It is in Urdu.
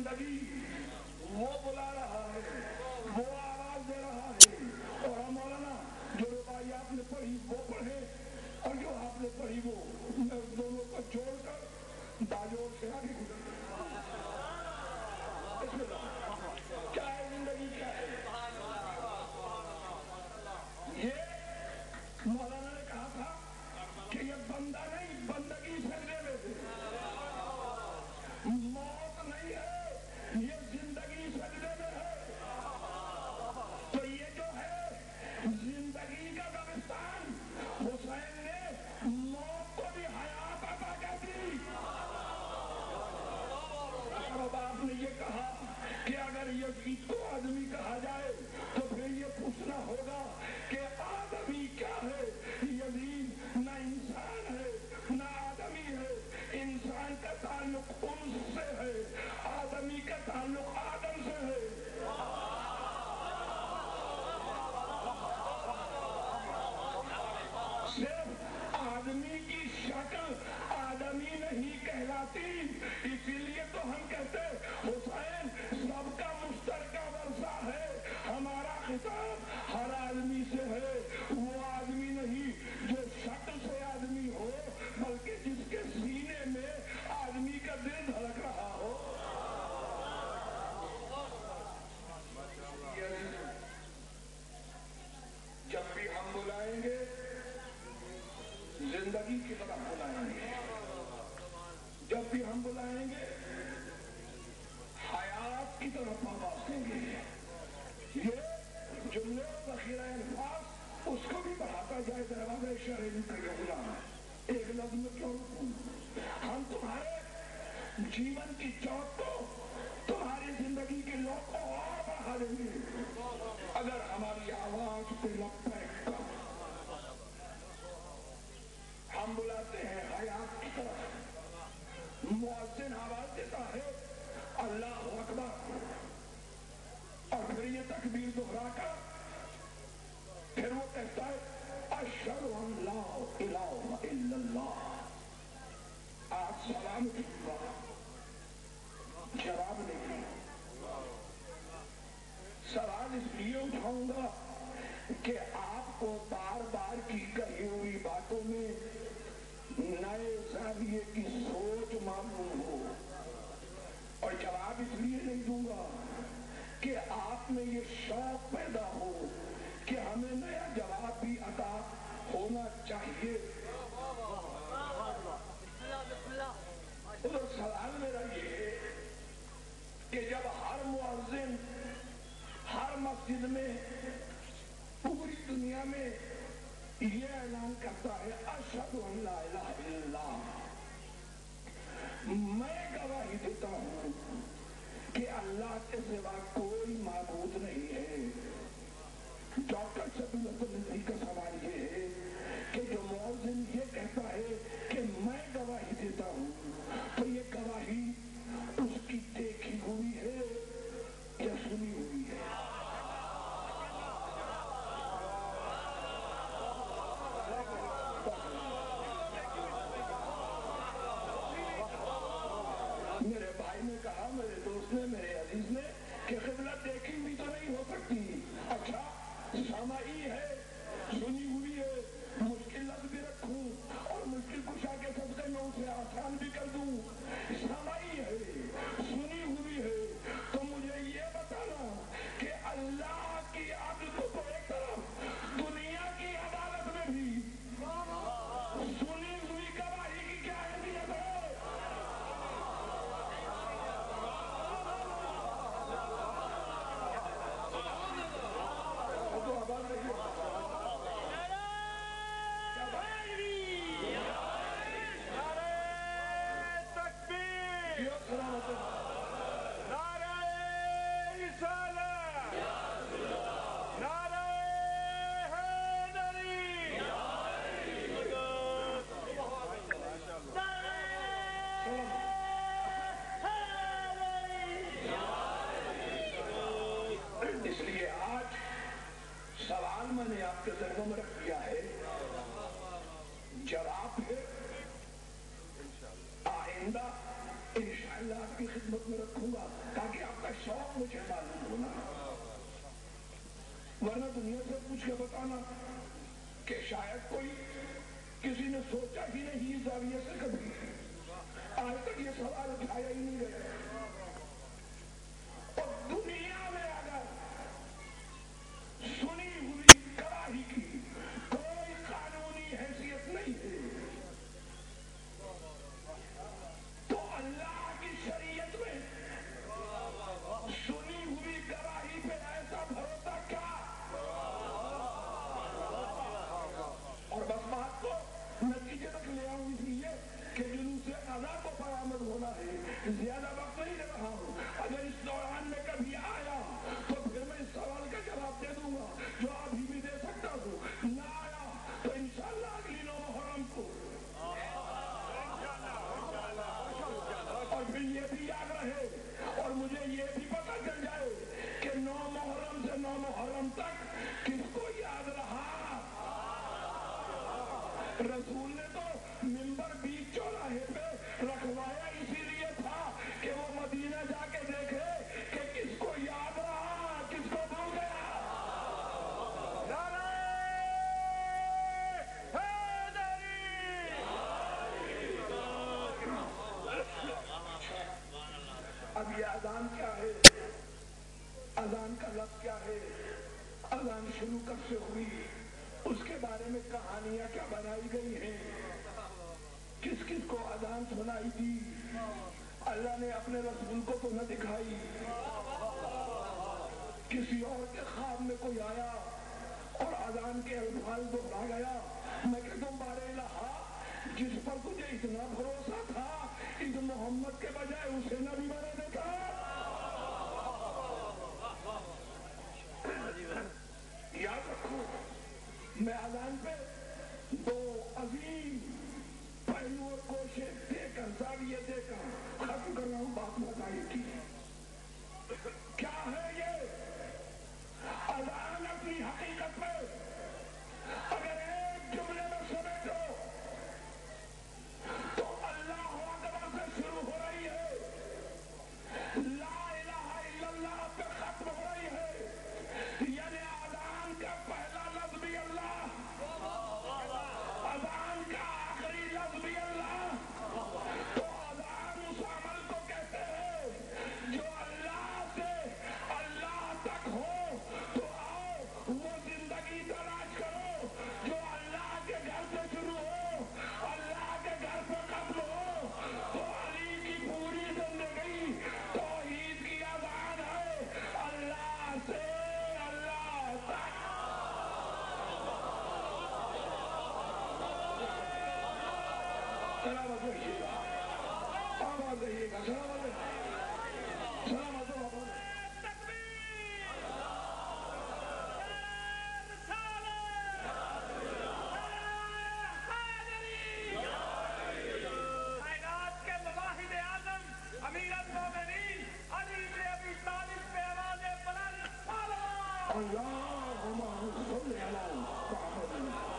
زندگی وہ بلا رہا ہے، وہ آواز دے رہا ہے، اور مولانا جو ربائی آپ نے پڑھی وہ پڑھے اور جو آپ نے پڑھی وہ دونوں کو جوڑ کر باجوڑ سے آگے گزر کیا ہے زندگی، کیا ہے یہ مولانا نے کہا تھا کہ یہ بندہ نہیں بندگی سجدے میں ہے، موت نہیں ہے یہ زندگی سجدے میں ہے۔ تو یہ جو ہے زندگی کا دبستان، حسین نے موت کو بھی حیات عطا کر دی۔ اب آپ نے یہ کہا کہ اگر یزید کو آدمی کہا جائے تو پھر یہ پوچھنا ہوگا کہ آدمی کیا ہے؟ یزید نہ انسان ہے نہ آدمی ہے، انسان کا تعلق ان سے ہے، آدمی کا تعلق آدم سے ہے۔ صرف آدمی کی شکل آدمی نہیں کہلاتی، اسی لیے تو ہم کہتے حسین سب کا مشترکہ ورثہ ہے، ہمارا خطاب ہر آدمی سے ہے، وہ آدمی نہیں جو شکل سے آدمی ہو بلکہ جس کے سینے میں آدمی کا دل دھڑک رہا ہو۔ جب بھی ہم بلائیں گے زندگی کی طرف بلائیں گے، جب بھی ہم بلائیں گے حیات کی طرف آواز دیں گے۔ یہ جملے ذخیرہ الفاظ اس کو بھی بڑھاتا جائے دروازہ شرعی کا یہ غلام ایک لفظ میں کیوں رکھوں؟ ہم تمہارے جیون کی چوک کو، تمہاری زندگی کے لوگ کو اور بڑھا دیں گے اگر ہماری آواز پہ لبیک کا ہم بلاتے ہیں حیات کی طرف۔ مؤذن آواز دیتا ہے اللہ اکبر، اور پھر یہ تکبیر دہرا کر پھر وہ کہتا ہے اشہد ان لا الہ الا اللہ۔ آج سلام دوں گا، جواب نہیں، سوال اس لیے اٹھاؤں گا کہ آپ کو بار بار کی کہی ہوئی باتوں میں نئے زاویے کی سوچ معلوم ہو، اور جواب اس لیے نہیں دوں گا کہ آپ میں یہ شوق پیدا ہو کہ ہمیں نیا جواب بھی عطا ہونا چاہیے۔ تو سوال میرا یہ ہے کہ جب ہر مؤذن ہر مسجد میں پوری دنیا میں یہ اعلان کرتا ہے اشہد ان لا الہ الا اللہ، میں گواہی دیتا ہوں کہ اللہ کے سوا کوئی معبود نہیں ہے، ڈاکٹر شبیل الدین کا سوال یہ ہے کہ جو مؤذن یہ کہتا ہے کہ میں گواہی دیتا ہوں تو یہ گواہی اس کی دیکھی ہوئی ہے یا سنی ہوئی ہے؟ میرے بھائی نے کہا، میرے دوست نے، میرے عزیز نے کہ قبلہ دیکھی ہوئی تو نہیں ہو سکتی، اچھا سمائی ہے، سنی ہوئی ہے، مشکل لفظ بھی رکھوں اور مشکل کشا کے صدقے میں انشاءاللہ آپ کی خدمت میں رکھوں گا تاکہ آپ کا شوق مجھے معلوم ہونا، ورنہ دنیا سے پوچھ کے بتانا کہ شاید کوئی کسی نے سوچا ہی نہیں اس زاویے سے کبھی، آج تک یہ سوال اٹھایا ہی نہیں گیا۔ اور دنیا میں اگر سنی ہوئی گواہی کی کوئی قانونی حیثیت نہیں ہے تو اللہ کی شریعت میں سنی ہوئی گواہی پہ ایسا بھروسہ کیا؟ اور بس بات کو نتیجے تک لے آؤں اس لیے کہ جلوس اذا کو برآمد ہونا ہے، زیادہ وقت نہیں لے رہا ہوں۔ اگر اس دوران میں کبھی آیا تو پھر میں اس سوال کا جواب دے دوں گا جو ابھی بھی دے سکتا ہوں، نہ آیا تو انشاءاللہ اگلی 9 محرم کو، اور پھر یہ بھی یاد رہے اور مجھے یہ بھی پتہ چل جائے کہ 9 محرم سے 9 محرم تک کس کو یاد رہا۔ رسول نے تو منبر بیچ چوراہے پہ رکھوایا اسی لیے تھا کہ وہ مدینہ جا کے دیکھے کہ کس کو یاد رہا، کس کو بھول گیا۔ اب یہ اذان کیا ہے، اذان کا لفظ کیا ہے، اذان شروع کب سے ہوئی، اس کے بارے میں کہانیاں کیا بنائی گئی ہیں، کس کس کو اذان سنائی تھی، اللہ نے اپنے رسول کو تو نہ دکھائی، کسی اور کے خواب میں کوئی آیا اور اذان کے الفاظ دہرا گیا۔ میں کہ تم بارے الہا جس پر تجھے اتنا بھروسہ تھا اس محمد کے بجائے اسے نبی بنا دیتا۔ یاد رکھو میں اذان پہ 2 عظیم پہلو اور کوشش دے کر زاویے دے کر ختم کر رہا ہوں بات بتائی کی۔ کیا ہے یہ اذان؟ اپنی حقیقت میں اگر ایک جملے میں سمیٹو تو اللہ اکبر سے شروع ہو رہی ہے، لا الہ الا اللہ پہ ختم ہو رہی ہے، یعنی اذان کا پہلا لفظ بھی اللہ، اذان کا آخری لفظ بھی اللہ۔ تو اذان اس عمل کو کہتے ہیں جو اللہ سے اللہ تک ہو، تو آؤ وہ زندگی تلاش کرو جو اللہ کے گھر سے شروع ہو، اللہ کے گھر سے ختم ہو۔ تو علی کی پوری زندگی توحید کی اذان ہے، اللہ سے اللہ تک۔ سلامت رہیے گا، آواز رہیے گا، سلامت رہیے، سلامت رہو۔ کائنات کے مواحد اعظم امیر المومنین علی بن ابی طالب پہ آواز بلند صلوات۔ اللہم صل علی محمد۔